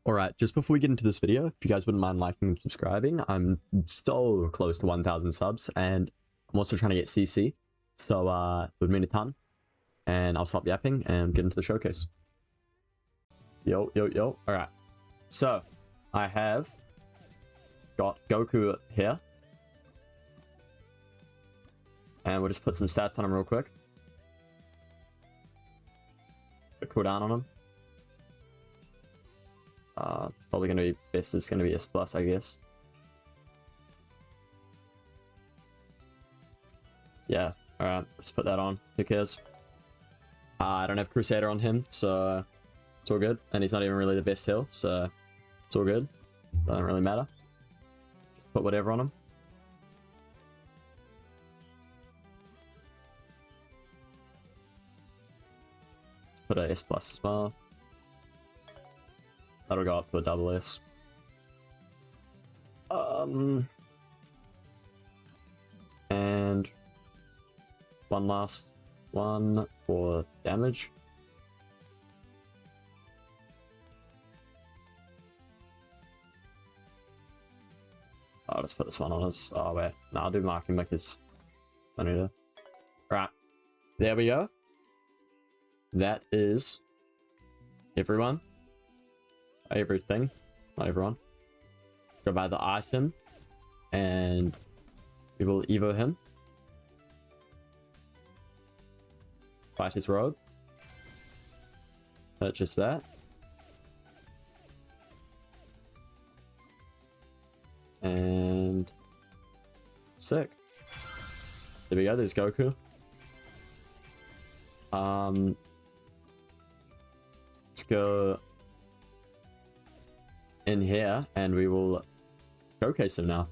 Alright, just before we get into this video, if you guys wouldn't mind liking and subscribing, I'm so close to 1,000 subs, and I'm also trying to get CC, so it would mean a ton. And I'll stop yapping and get into the showcase. Yo. Alright, so I have got Goku here. And we'll just put some stats on him real quick. A cooldown on him. Probably going to be best is going to be S+, I guess. Yeah, alright, just put that on. Who cares? I don't have Crusader on him, so it's all good. And he's not even really the best heal, so it's all good. Doesn't really matter. Just put whatever on him. Just put a S+ as well. That'll go up to a double S. And one last one for damage. I'll just put this one on us. Oh wait, no, I'll do marking because I need to. Right, there we go. That is everyone. Everything, not everyone. Go buy the item, and we will evo him. Fight his robe. Purchase that. And sick. There we go, there's Goku. Let's go in here and we will showcase him now.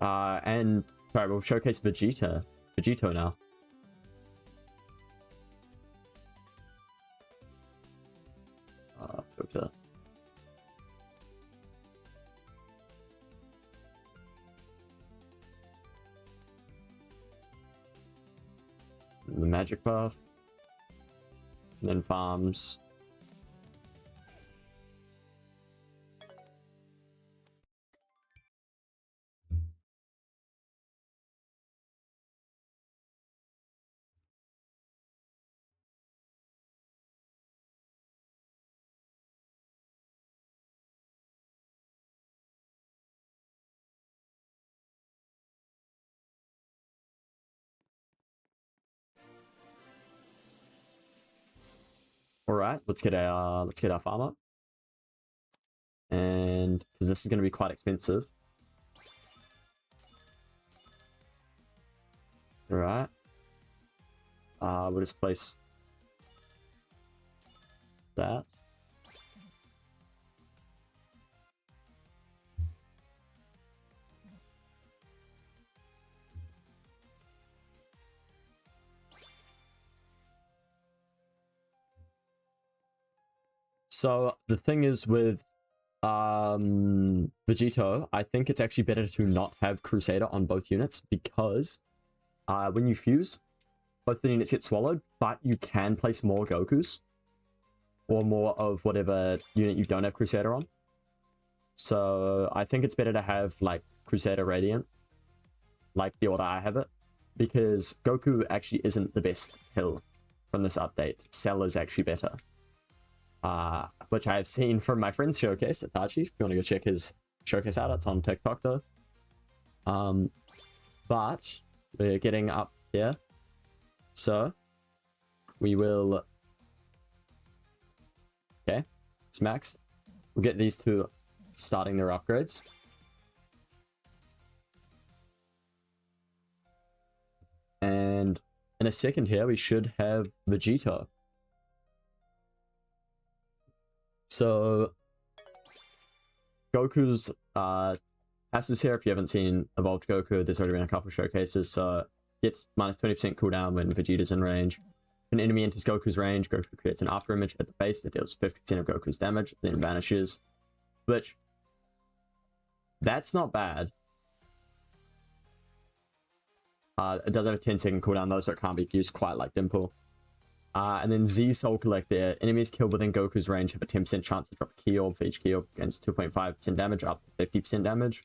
And sorry, we'll showcase Vegito now. Go the magic buff, and then farms. All right, let's get our farm up, and because this is going to be quite expensive. All right, we'll just place that. So the thing is with Vegito, I think it's actually better to not have Crusader on both units because when you fuse, both the units get swallowed, but you can place more Gokus or more of whatever unit you don't have Crusader on. So I think it's better to have like Crusader Radiant, like the order I have it, because Goku actually isn't the best hill from this update. Cell is actually better. Which I have seen from my friend's showcase at Tachi. If you want to go check his showcase out, it's on TikTok though. But we're getting up here, so we will. Okay, it's maxed. We'll get these two starting their upgrades. And in a second here, we should have Vegito. So Goku's passives here, if you haven't seen Evolved Goku, there's already been a couple of showcases. So gets minus 20% cooldown when Vegeta's in range. If an enemy enters Goku's range, Goku creates an after image at the base that deals 50% of Goku's damage, then vanishes. Which, that's not bad. It does have a 10-second cooldown though, so it can't be used quite like Dimple. And then Z Soul Collector. Enemies killed within Goku's range have a 10% chance to drop a key orb for each key orb against 2.5% damage up to 50% damage.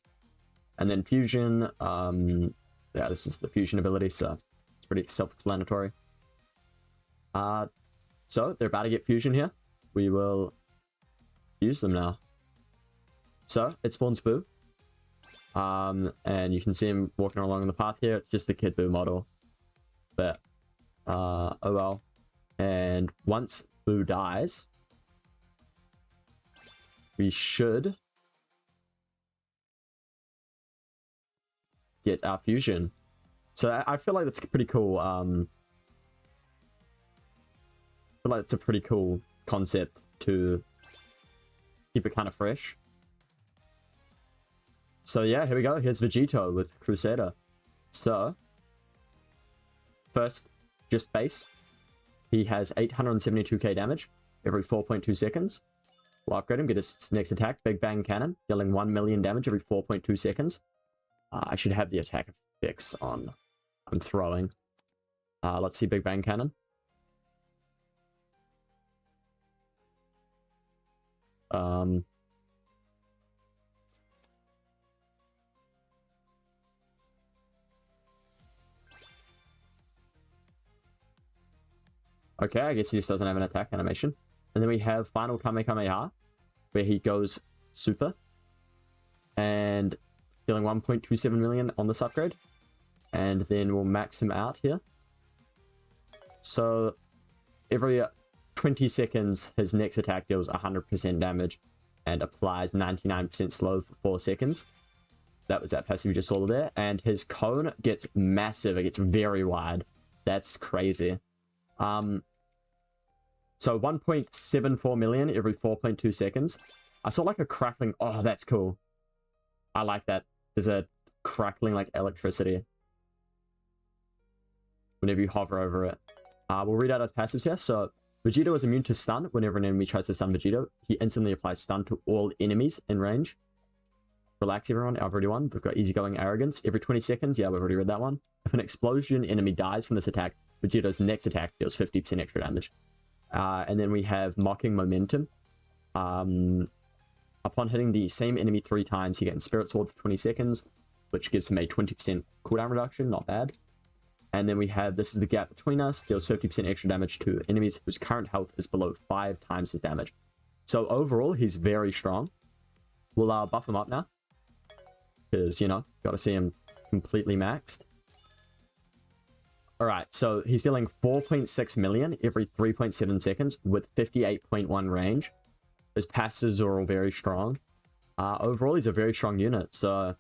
And then Fusion. Yeah, this is the Fusion ability, so it's pretty self-explanatory. So they're about to get Fusion here. We will use them now. So it spawns Boo. And you can see him walking along the path here. It's just the Kid Boo model. But, oh well. And once Boo dies, we should get our Fusion. So I feel like that's pretty cool. I feel like it's a pretty cool concept to keep it kind of fresh. So yeah, here we go. Here's Vegito with Crusader. So, first, just base. He has 872k damage every 4.2 seconds. We'll upgrade him, get his next attack, Big Bang Cannon, dealing 1 million damage every 4.2 seconds. I should have the attack effects on. I'm throwing. Let's see Big Bang Cannon. Okay, I guess he just doesn't have an attack animation. And then we have Final Kamehameha, where he goes super. And dealing 1.27 million on this upgrade. And then we'll max him out here. So, every 20 seconds, his next attack deals 100% damage. And applies 99% slow for 4 seconds. That was that passive you just saw there. And his cone gets massive. It gets very wide. That's crazy. So 1.74 million every 4.2 seconds. I saw like a crackling. Oh, that's cool. I like that. There's a crackling like electricity whenever you hover over it. We'll read out our passives here. So Vegito is immune to stun. Whenever an enemy tries to stun Vegito, he instantly applies stun to all enemies in range. Relax, everyone. I've already won. We've got easygoing arrogance. Every 20 seconds. Yeah, we've already read that one. If an explosion enemy dies from this attack, Vegito's next attack deals 50% extra damage. And then we have Mocking Momentum. Upon hitting the same enemy 3 times, he gets Spirit Sword for 20 seconds, which gives him a 20% cooldown reduction. Not bad. And then we have This is the Gap Between Us. Deals 50% extra damage to enemies whose current health is below 5 times his damage. So overall, he's very strong. We'll buff him up now. Because, you know, got to see him completely maxed. Alright, so he's dealing 4.6 million every 3.7 seconds with 58.1 range. His passes are all very strong. Overall, he's a very strong unit, so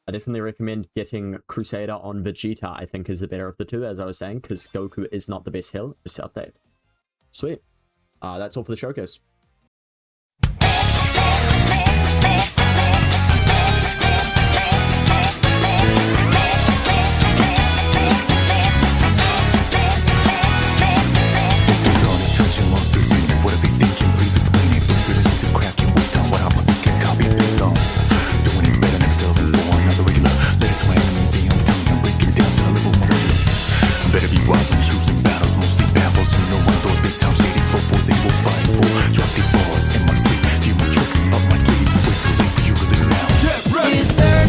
I definitely recommend getting Crusader on Vegeta, I think is the better of the two, as I was saying, because Goku is not the best heal. Just update. Sweet. That's all for the showcase.